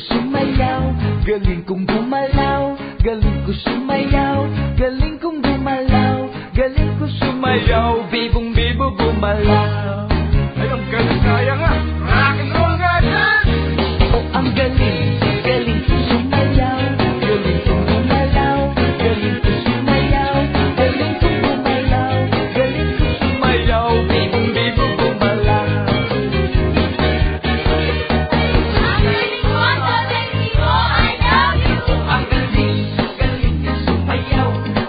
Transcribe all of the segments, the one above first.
sumayaw, galing kong gumalaw, galing ko sumayaw, galing kong gumalaw, galing ko sumayaw, bibong bibo gumalaw. Ay, ang galing kaya nga. Rock and roll nga yan. Oh, ang galing, galing ko sumayaw, galing kong gumalaw, galing ko sumayaw, galing kong gumalaw, galing ko sumayaw, bibong bibo gumalaw. Ang galing mo, I love you. Ang galing, galing ka sumayaw,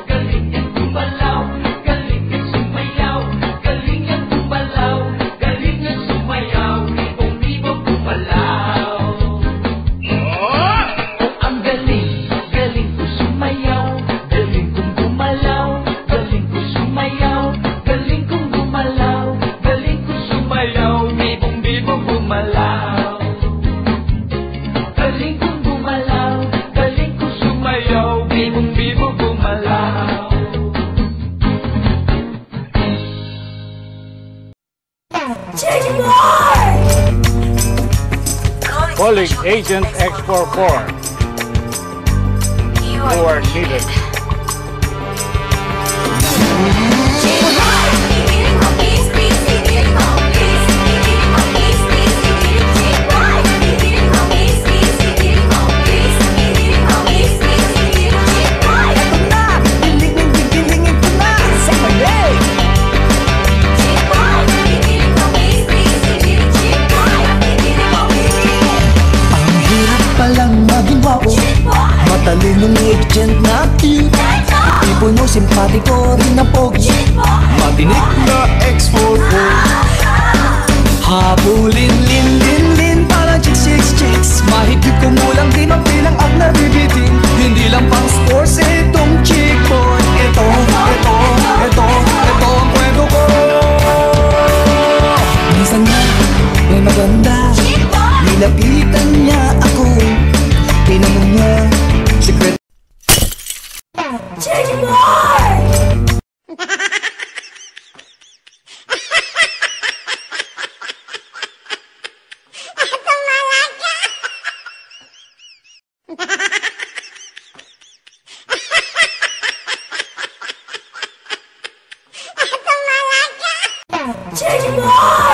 galing ka gumalaw, galing ka sumayaw, galing ka gumalaw, galing ka sumayaw, bibong bibo gumalaw. Oh! Ang galing, galing ko sumayaw, galing kong gumalaw, galing ko sumayaw, galing kong gumalaw, galing ko sumayaw, bibong bibo gumalaw. Galing kong gumalaw, galing ko sumayaw, bibong bibo gumalaw. Calling Agent X44 who are needed. Ang hirap palang maging wapo, matalinong agent na cute, ipuno simpatiko rin na pogi, matinik na X44. Habulin, lin, lin, lin, parang chicks, chicks, mahigit kumulang din ang bilang at nabibitin. Hindi lang pang sports itong chick boy. Ito ang kwento ko. Minsan nga, may maganda, nilapitan niya ako, tinanong niya, secret. Chicken boy!